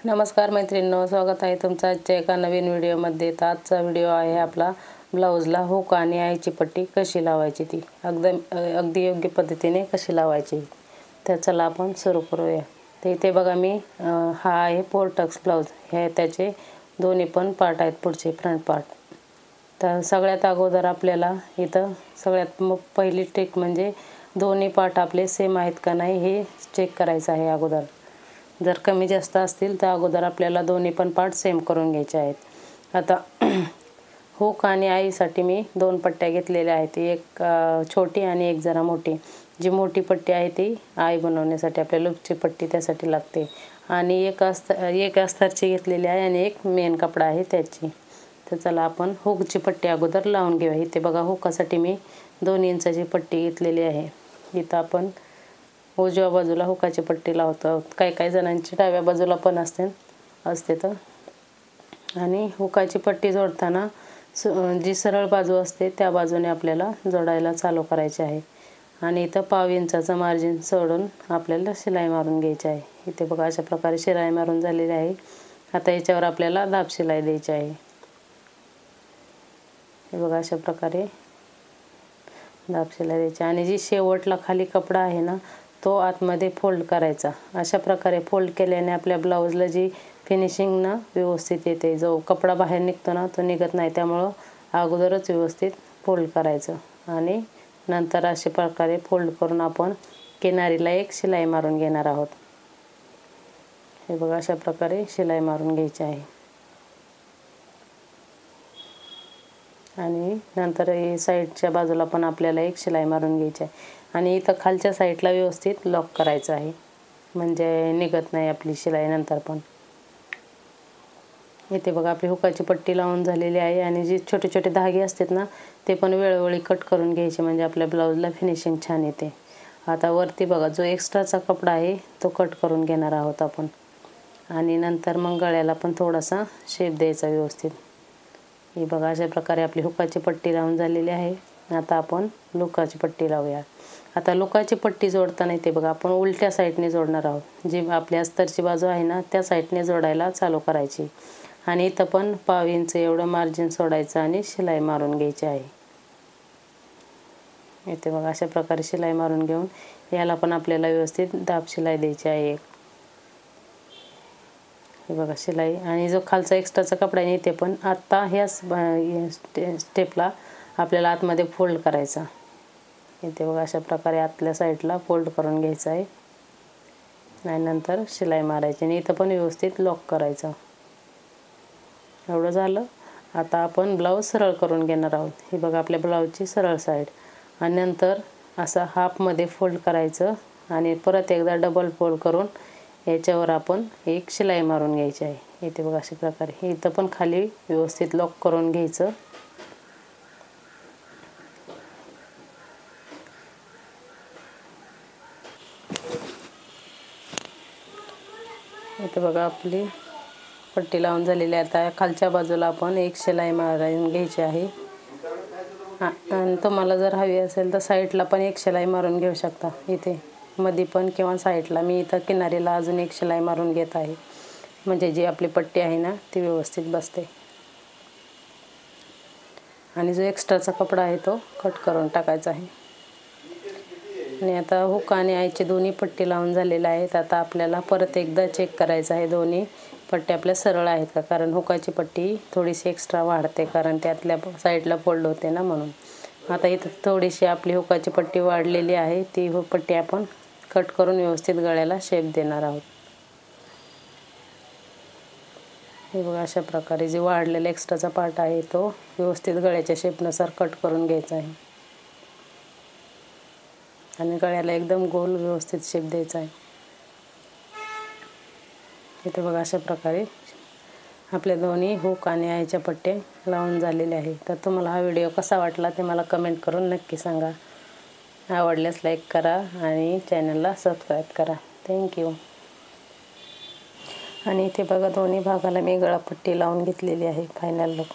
नमस्कार मैत्रिणींनो, स्वागत आहे तुमचं आजच्या एका नवीन व्हिडिओमध्ये। तर आजचा व्हिडिओ आहे आपला ब्लाऊजला हुक आणि आईची पट्टी कशी लावायची, ती अगदी योग्य पद्धतीने कशी लावायची। तर चला आपण सुरू करूया। तर इथे बघा मी हा आहे 4 टक्स ब्लाऊज, हे त्याचे दोन्ही पण पार्ट आहेत, पुढचे फ्रंट पार्ट। तर सगळ्यात अगोदर आपल्याला इथं सगळ्यात पहिली ट्रिक म्हणजे दोन्ही पार्ट आपले सेम आहेत का नाही हे चेक करायचं आहे अगोदर। जर कमी जास्त असतील तर अगोदर आपल्याला दोन्ही पण पार्ट सेम करून घ्यायचे आहेत। आता हुक आणि आईसाठी मी 2 पट्ट्या घेतलेल्या आहेत, एक छोटी आणि एक जरा मोठी। जी मोठी पट्टी आहे ती आई बनवण्यासाठी, आपल्या लूपची पट्टी त्यासाठी लागते, आणि एक अस्तरची घेतलेली आहे आणि एक मेन कपडा आहे त्याची। तर चला आपण हुकची पट्टी अगोदर लावून घेऊया। इथे बघा हुकासाठी मी 2 इंचाची पट्टी घेतलेली आहे। इथं आपण उजव्या बाजूला हुकाची पट्टी लावतो, काही जणांची डाव्या बाजूला पण असते तर। आणि हुकाची पट्टी जोडताना जी सरळ बाजू असते त्या बाजूने आपल्याला जोडायला चालू करायचे आहे। आणि इथं पाव इंचाचं मार्जिन सोडून आपल्याला शिलाई मारून घ्यायची आहे। इथे बघा अशा प्रकारे शिलाई मारून झालेली आहे। आता याच्यावर आपल्याला दाब शिलाई द्यायची आहे। हे बघा अशा प्रकारे दाब शिलाई द्यायची, आणि जी शेवटला खाली कपडा आहे ना तो आतमध्ये फोल्ड करायचा। अशा प्रकारे फोल्ड केल्याने आपल्या ब्लाऊजला जी फिनिशिंग ना व्यवस्थित येते, जो कपडा बाहेर निघतो ना तो निघत नाही, त्यामुळं अगोदरच व्यवस्थित फोल्ड करायचं। आणि नंतर अशा प्रकारे फोल्ड करून आपण किनारीला एक शिलाई मारून घेणार आहोत। हे बघा अशा प्रकारे शिलाई मारून घ्यायची आहे। आणि नंतर साईडच्या बाजूला पण आपल्याला एक शिलाई मारून घ्यायची आहे, आणि इथं खालच्या साईडला व्यवस्थित लॉक करायचं आहे, म्हणजे निघत नाही आपली शिलाई नंतर पण। इथे बघा आपली हुकाची पट्टी लावून झालेली आहे, आणि जे छोटे छोटे धागे असतात ना ते पण वेळोवेळी कट करून घ्यायचे, म्हणजे आपल्या ब्लाऊजला फिनिशिंग छान येते। आता वरती बघा जो एक्स्ट्राचा कपडा आहे तो कट करून घेणार आहोत आपण, आणि नंतर मग गळ्याला पण थोडासा शेप द्यायचा व्यवस्थित। ही बघा अशा प्रकारे आपली हुकाची पट्टी लावून झालेली आहे। आता आपण लुकाची पट्टी लावूया। आता लुकाची पट्टी जोडताना इथे बघा आपण उलट्या साईडने जोडणार आहोत। जी आपली अस्तरची बाजू आहे ना त्या साईडने जोडायला चालू करायची, आणि इथं पण पाव इंच एवढं मार्जिन सोडायचं आणि शिलाई मारून घ्यायची आहे। इथे बघा अशा प्रकारे शिलाई मारून घेऊन याला पण आपल्याला व्यवस्थित दाब शिलाई द्यायची आहे एक। हे बघा शिलाई, आणि जो खालचा एक्स्ट्राचा कपडा आहे इथे पण आता ह्या स्टेपला आपल्याला आतमध्ये फोल्ड करायचा। इथे बघा अशा प्रकारे आतल्या साईडला फोल्ड करून घ्यायचं आहे, आणि नंतर शिलाई मारायची, आणि इथं पण व्यवस्थित लॉक करायचं। एवढं झालं। आता आपण ब्लाऊज सरळ करून घेणार आहोत। ही बघा आपल्या ब्लाऊजची सरळ साईड, आणि नंतर असं हाफमध्ये फोल्ड करायचं, आणि परत एकदा डबल फोल्ड करून याच्यावर आपण एक शिलाई मारून घ्यायची आहे। इथे बघा अशा प्रकारे इथं पण खाली व्यवस्थित लॉक करून घ्यायचं। इथे बघा आपली पट्टी लावून झालेली आहे। आता खालच्या बाजूला आपण एक शिलाई मारून घ्यायची आहे, आणि तुम्हाला जर हवी असेल तर साईडला पण एक शिलाई मारून घेऊ शकता, इथे मध्ये पण किंवा साईडला। मी इथं किनारीला अजून एक शिलाई मारून घेत आहे, म्हणजे जी आपली पट्टी आहे ना ती व्यवस्थित बसते। आणि जो एक्स्ट्राचा कपडा आहे तो कट करून टाकायचा आहे। आणि आता हुक आणि आईची दोन्ही पट्टी लावून झालेल्या आहेत। आता आपल्याला परत एकदा चेक करायचं आहे दोन्ही पट्ट्या आपल्या सरळ आहेत का, कारण हुकाची पट्टी थोडीशी एक्स्ट्रा वाढते, कारण त्यातल्या साईडला फोल्ड होते ना, म्हणून। आता इथं थोडीशी आपली हुकाची पट्टी वाढलेली आहे, ती पट्टी आपण कट करून व्यवस्थित गळ्याला शेप देणार आहोत। हे बघा अशा प्रकारे जे वाढलेला एक्स्ट्राचा पार्ट आहे तो व्यवस्थित गळ्याच्या शेपनुसार कट करून घ्यायचा आहे, आणि गळ्याला एकदम गोल व्यवस्थित शेप द्यायचा आहे। इथे बघा अशा प्रकारे आपल्या दोन्ही हुक आणि आईच्या पट्ट्या लावून झालेल्या आहेत। तर तुम्हाला हा व्हिडिओ कसा वाटला ते मला कमेंट करून नक्की सांगा। आवडल्यास लाईक करा आणि चॅनलला सबस्क्राईब करा। थँक्यू। आणि इथे बघा दोन्ही भागाला मी गळापट्टी लावून घेतलेली आहे, फायनल लुक।